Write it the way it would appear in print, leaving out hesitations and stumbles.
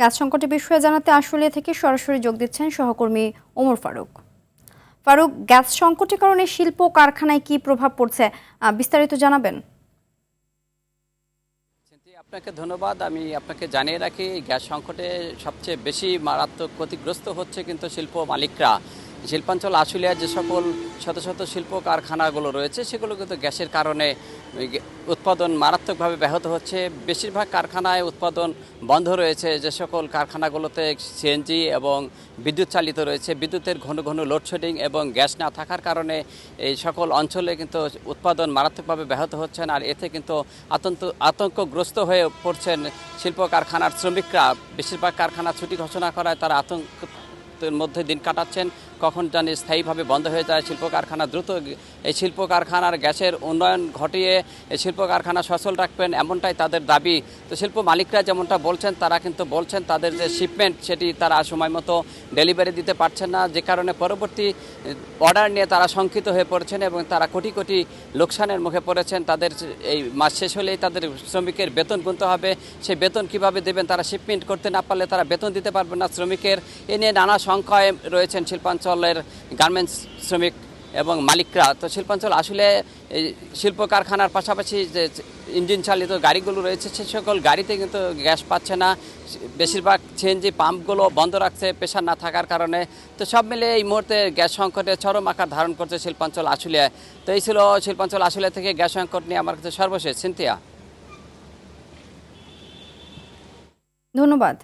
Gas সংকটের বিষয়ে জানাতে আশুলিয়া থেকে সরাসরি যোগ দিচ্ছেন সহকর্মী ওমর ফারুক। ফারুক, গ্যাস সংকটের কারণে শিল্প কারখানায় কি প্রভাব পড়ছে, বিস্তারিত জানাবেন? আপনাকে ধন্যবাদ। আমি আপনাকে জানিয়ে রাখি, গ্যাস সংকটে সবচেয়ে বেশি মারাত্মক ক্ষতিগ্রস্ত হচ্ছে কিন্তু শিল্প মালিকরা। শিল্পাঞ্চল আশুলিয়ার যে সকল শত শত শিল্প কারখানাগুলো রয়েছে সেগুলো কিন্তু গ্যাসের কারণে উৎপাদন মারাত্মকভাবে ব্যাহত হচ্ছে। বেশিরভাগ কারখানায় উৎপাদন বন্ধ রয়েছে। যে সকল কারখানাগুলোতে সিএনজি এবং বিদ্যুৎ চালিত রয়েছে, বিদ্যুতের ঘন ঘন লোডশেডিং এবং গ্যাস না থাকার কারণে এই সকল অঞ্চলে কিন্তু উৎপাদন মারাত্মকভাবে ব্যাহত হচ্ছেন। আর এতে কিন্তু আতঙ্কগ্রস্ত হয়ে পড়ছেন শিল্প কারখানার শ্রমিকরা। বেশিরভাগ কারখানা ছুটি ঘোষণা করায় তারা মধ্যে দিন কাটাচ্ছেন, কখন জানি স্থায়ীভাবে বন্ধ হয়ে যায় শিল্প কারখানা। দ্রুত এই শিল্প কারখানার গ্যাসের উন্নয়ন ঘটিয়ে এই শিল্প কারখানা সচল রাখবেন, এমনটাই তাদের দাবি। তো শিল্প মালিকরা যেমনটা বলছেন, তারা কিন্তু বলছেন তাদের যে শিপমেন্ট সেটি তারা সময় মতো ডেলিভারি দিতে পারছেন না, যে কারণে পরবর্তী অর্ডার নিয়ে তারা শঙ্কিত হয়ে পড়েছেন এবং তারা কোটি কোটি লোকসানের মুখে পড়েছেন। তাদের এই মাস শেষ হলেই তাদের শ্রমিকের বেতন গুনতে হবে, সেই বেতন কিভাবে দেবেন, তারা শিপমেন্ট করতে না পারলে তারা বেতন দিতে পারবেন না শ্রমিকের। এ নিয়ে নানা সংখ্যায় রয়েছেন শিল্পাঞ্চলের গার্মেন্টস শ্রমিক এবং মালিকরা। তো শিল্পাঞ্চল আসলে এই শিল্প কারখানার পাশাপাশি যে ইঞ্জিন চালিত গাড়িগুলো রয়েছে সে সকল গাড়িতে কিন্তু গ্যাস পাচ্ছে না। বেশিরভাগ সিএনজি পাম্পগুলো বন্ধ রাখছে প্রেশার না থাকার কারণে। তো সব মিলে এই মুহূর্তে গ্যাস সংকটে চরম আকার ধারণ করছে শিল্পাঞ্চল আশুলিয়ায়। তো এই ছিল শিল্পাঞ্চল আশুলিয়া থেকে গ্যাস সংকট নিয়ে আমার কাছে সর্বশেষ। সিনথিয়া, ধন্যবাদ।